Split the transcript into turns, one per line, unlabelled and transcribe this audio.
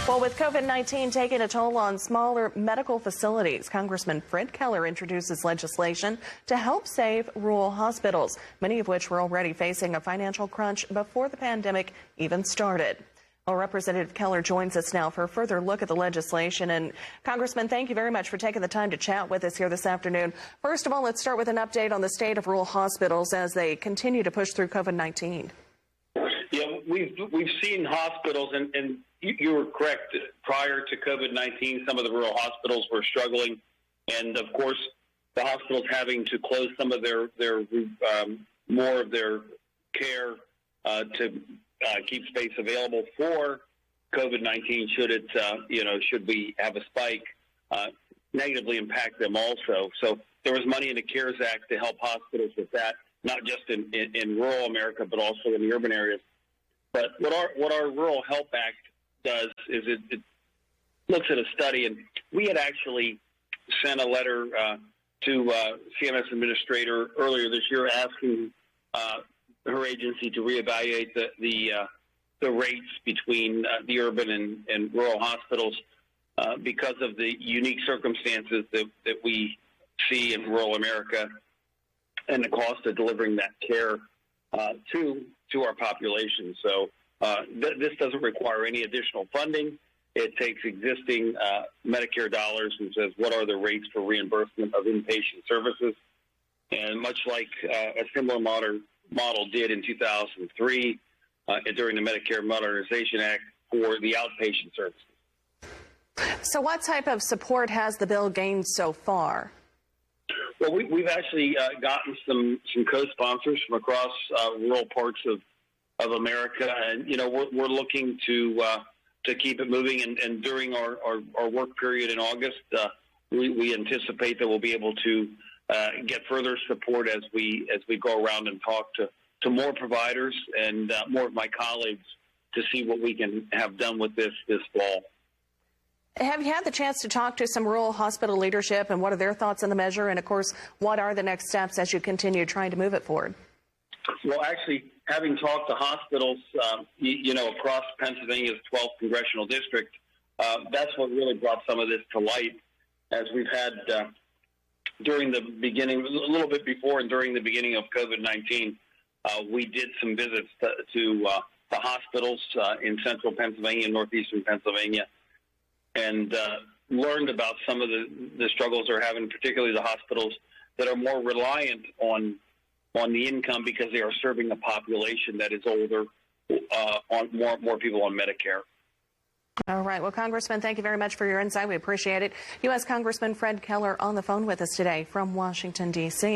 Well, with COVID-19 taking a toll on smaller medical facilities, Congressman Fred Keller introduces legislation to help save rural hospitals, many of which were already facing a financial crunch before the pandemic even started. Well, Representative Keller joins us now for a further look at the legislation. And Congressman, thank you very much for taking the time to chat with us here this afternoon. First of all, let's start with an update on the state of rural hospitals as they continue to push through COVID-19.
Yeah, we've seen hospitals, and you were correct. Prior to COVID-19, some of the rural hospitals were struggling, and of course, the hospitals having to close some of their more of their care to keep space available for COVID-19. Should we have a spike, negatively impact them also. So there was money in the CARES Act to help hospitals with that, not just in rural America, but also in the urban areas. But what our Rural Help Act does is it looks at a study, and we had actually sent a letter to CMS administrator earlier this year asking her agency to reevaluate the rates between the urban and rural hospitals because of the unique circumstances that we see in rural America and the cost of delivering that care to our population. So this doesn't require any additional funding. It takes existing Medicare dollars and says what are the rates for reimbursement of inpatient services. And much like a similar model did in 2003 during the Medicare Modernization Act for the outpatient services.
So what type of support has the bill gained so far?
Well, we've actually gotten some co-sponsors from across rural parts of America, and we're looking to keep it moving. And during our work period in August, we anticipate that we'll be able to get further support as we go around and talk to more providers and more of my colleagues to see what we can have done with this fall.
Have you had the chance to talk to some rural hospital leadership, and what are their thoughts on the measure? And, of course, what are the next steps as you continue trying to move it forward?
Well, actually, having talked to hospitals, across Pennsylvania's 12th congressional district, that's what really brought some of this to light, as we've had during the beginning, a little bit before and during the beginning of COVID-19, we did some visits to the hospitals in central Pennsylvania and northeastern Pennsylvania, and learned about some of the struggles they're having, particularly the hospitals that are more reliant on the income because they are serving a population that is older, on more people on Medicare.
All right. Well, Congressman, thank you very much for your insight. We appreciate it. U.S. Congressman Fred Keller on the phone with us today from Washington, D.C.